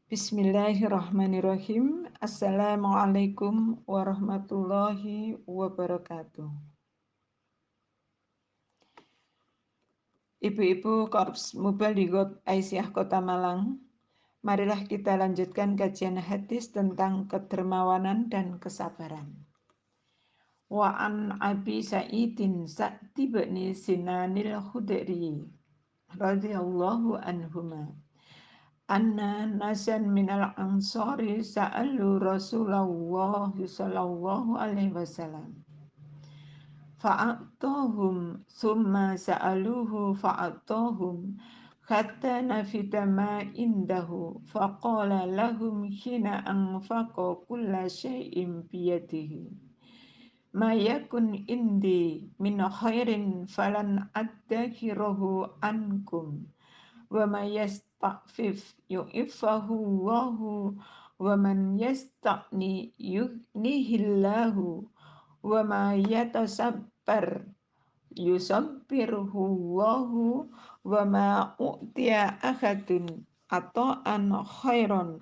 Bismillahirrahmanirrahim. Assalamualaikum warahmatullahi wabarakatuh. Ibu-ibu Korps Mubalighot Aisyah Kota Malang, marilah kita lanjutkan kajian hadis tentang kedermawanan dan kesabaran. Wa an Abi Sa'idin Sa'di bin Sinanil Khudri radhiyallahu anhuma anna nasan minal ansari sa'alu Rasulullah sallallahu alaihi wasallam fa'atahum summa sa'aluhu fa'atahum hatta nafida ma indahu faqala lahum hina anfaqa kulla syai'in biyadihi ma yakun indi min khairin falan addakhirahu ankum wa may yasta'fif yu'iffahu Allahu wa man yasta'ni yughnihillahu wa ma yatasabbar yusabbiruhu Allahu wa ma u'tiya ahadun ata'an khairan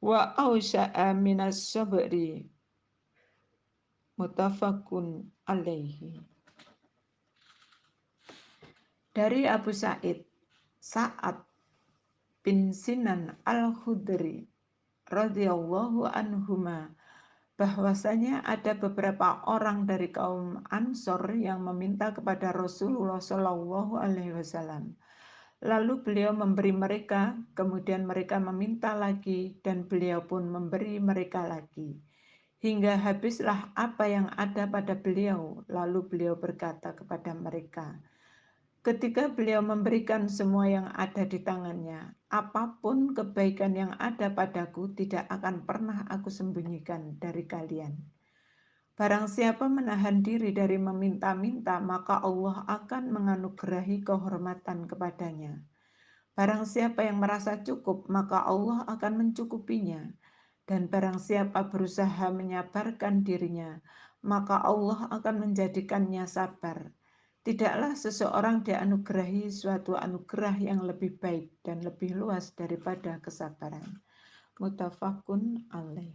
wa awsa'a minas sabri muttafaqun alaihi. Dari Abu Sa'ad bin Sinan al-Khudri radhiyallahu anhuma bahwasanya ada beberapa orang dari kaum Ansor yang meminta kepada Rasulullah Shallallahu Alaihi Wasallam. Lalu beliau memberi mereka, kemudian mereka meminta lagi, dan beliau pun memberi mereka lagi. Hingga habislah apa yang ada pada beliau. Lalu beliau berkata kepada mereka, ketika beliau memberikan semua yang ada di tangannya, apapun kebaikan yang ada padaku tidak akan pernah aku sembunyikan dari kalian. Barang siapa menahan diri dari meminta-minta, maka Allah akan menganugerahi kehormatan kepadanya. Barang siapa yang merasa cukup, maka Allah akan mencukupinya. Dan barang siapa berusaha menyabarkan dirinya, maka Allah akan menjadikannya sabar. Tidaklah seseorang dianugerahi suatu anugerah yang lebih baik dan lebih luas daripada kesabaran. Muttafaqun alaih.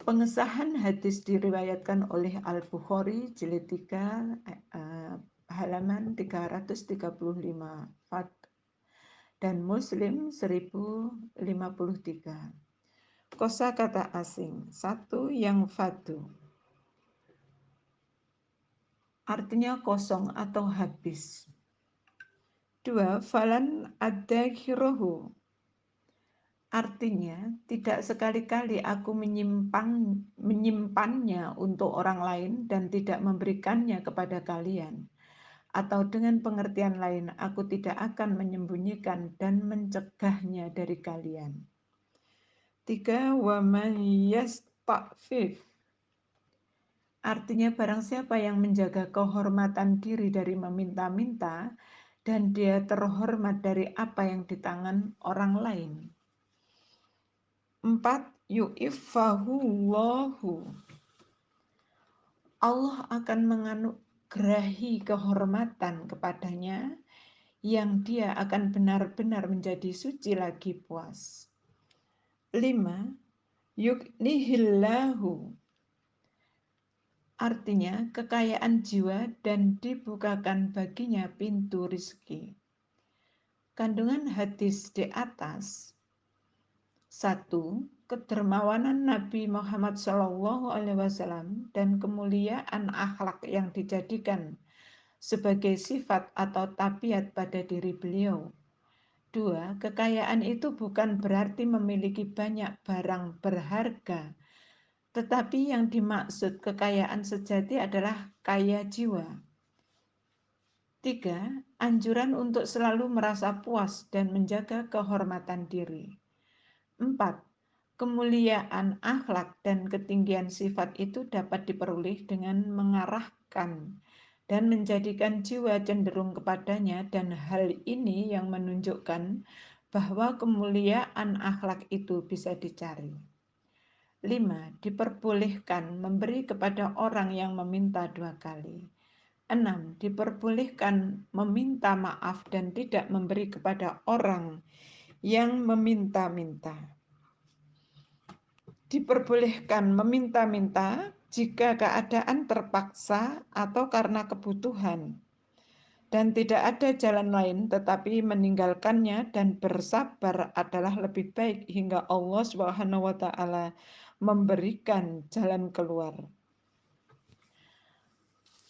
Pengesahan hadis diriwayatkan oleh Al-Bukhari jilid 3 halaman 335 dan Muslim 1053. Kosakata asing. 1. Yang fatu, artinya kosong atau habis. 2. Falan adakhirohu, artinya tidak sekali-kali aku menyimpannya untuk orang lain dan tidak memberikannya kepada kalian. Atau dengan pengertian lain, aku tidak akan menyembunyikan dan mencegahnya dari kalian. 3. Wa man yasta'fif, artinya barang siapa yang menjaga kehormatan diri dari meminta-minta dan dia terhormat dari apa yang di tangan orang lain. 4. Yu'iffahu, Allah akan menganugerahi kehormatan kepadanya yang dia akan benar-benar menjadi suci lagi puas. 5. Yughnihillahu, artinya kekayaan jiwa dan dibukakan baginya pintu rizki. Kandungan hadis di atas. 1. Kedermawanan Nabi Muhammad SAW dan kemuliaan akhlak yang dijadikan sebagai sifat atau tabiat pada diri beliau. 2. Kekayaan itu bukan berarti memiliki banyak barang berharga, tetapi yang dimaksud kekayaan sejati adalah kaya jiwa. 3. Anjuran untuk selalu merasa puas dan menjaga kehormatan diri. 4. Kemuliaan akhlak dan ketinggian sifat itu dapat diperoleh dengan mengarahkan dan menjadikan jiwa cenderung kepadanya, dan hal ini yang menunjukkan bahwa kemuliaan akhlak itu bisa dicari. 5. Diperbolehkan memberi kepada orang yang meminta 2 kali. 6. Diperbolehkan meminta maaf dan tidak memberi kepada orang yang meminta-minta. Diperbolehkan meminta-minta jika keadaan terpaksa atau karena kebutuhan dan tidak ada jalan lain tetapi meninggalkannya dan bersabar adalah lebih baik hingga Allah Subhanahu wa taala memberikan jalan keluar.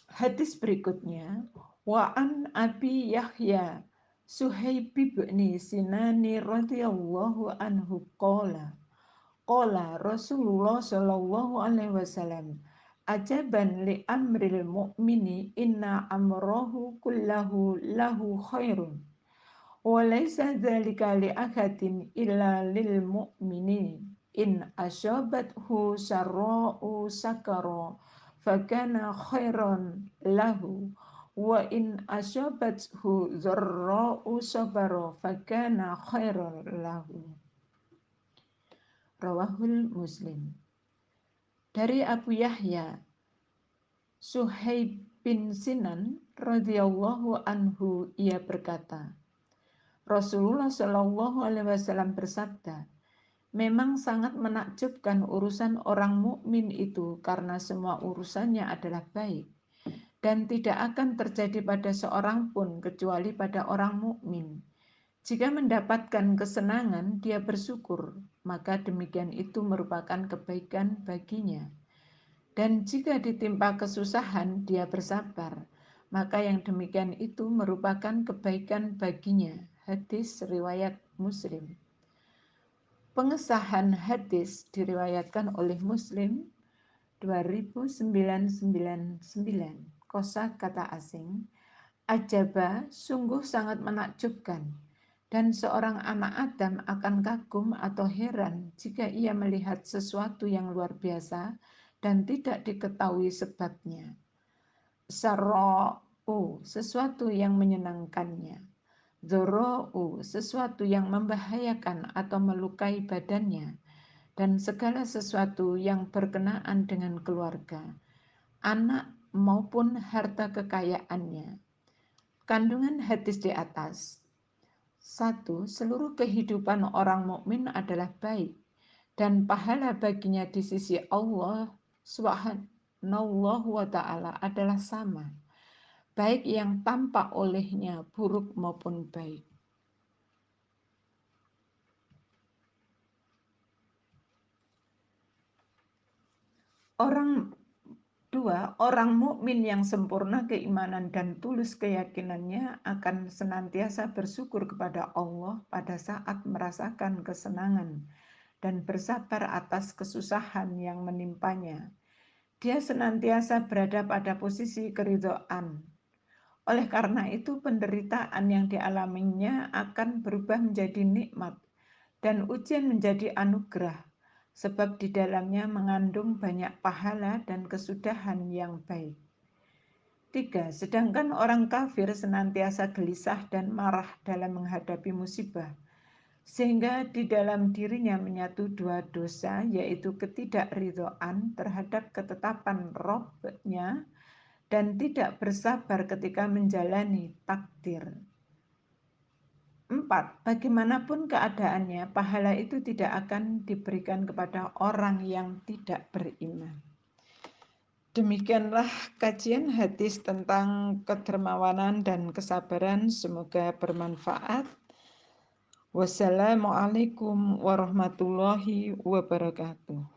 Hadis berikutnya, wa an Abi Yahya Suhaib bin Sinani radhiyallahu anhu qala Rasulullah sallallahu alaihi wasallam ajaban li amril mu'mini inna amrahu kullahu lahu khairun wa laysa dzalika li ahadin illa lil mu'mini in asabathu sarra'u sakara fakana khairan lahu wa in asabathu dzarra'u sabara fakana khairan lahu. Rawahul Muslim. Dari Abu Yahya Suhaib bin Sinan radhiyallahu anhu, ia berkata, Rasulullah shallallahu alaihi wasallam bersabda, memang sangat menakjubkan urusan orang mukmin itu karena semua urusannya adalah baik dan tidak akan terjadi pada seorang pun kecuali pada orang mukmin. Jika mendapatkan kesenangan, dia bersyukur, maka demikian itu merupakan kebaikan baginya. Dan jika ditimpa kesusahan, dia bersabar, maka yang demikian itu merupakan kebaikan baginya. Hadis riwayat Muslim. Pengesahan hadis diriwayatkan oleh Muslim 2999. Kosa kata asing, ajaba sungguh sangat menakjubkan. Dan seorang anak Adam akan kagum atau heran jika ia melihat sesuatu yang luar biasa dan tidak diketahui sebabnya. Sarra'u, sesuatu yang menyenangkannya. Dzarra'u, sesuatu yang membahayakan atau melukai badannya. Dan segala sesuatu yang berkenaan dengan keluarga, anak maupun harta kekayaannya. Kandungan hadis di atas. 1. Seluruh kehidupan orang mukmin adalah baik dan pahala baginya di sisi Allah Subhanahu wa taala adalah sama, baik yang tampak olehnya buruk maupun baik. Orang mukmin yang sempurna keimanan dan tulus keyakinannya akan senantiasa bersyukur kepada Allah pada saat merasakan kesenangan dan bersabar atas kesusahan yang menimpanya. Dia senantiasa berada pada posisi keridhaan. Oleh karena itu, penderitaan yang dialaminya akan berubah menjadi nikmat dan ujian menjadi anugerah, sebab di dalamnya mengandung banyak pahala dan kesudahan yang baik. 3. Sedangkan orang kafir senantiasa gelisah dan marah dalam menghadapi musibah, sehingga di dalam dirinya menyatu dua dosa, yaitu ketidakridhaan terhadap ketetapan Rabb-nya dan tidak bersabar ketika menjalani takdir. 4. Bagaimanapun keadaannya, pahala itu tidak akan diberikan kepada orang yang tidak beriman. Demikianlah kajian hadis tentang kedermawanan dan kesabaran. Semoga bermanfaat. Wassalamualaikum warahmatullahi wabarakatuh.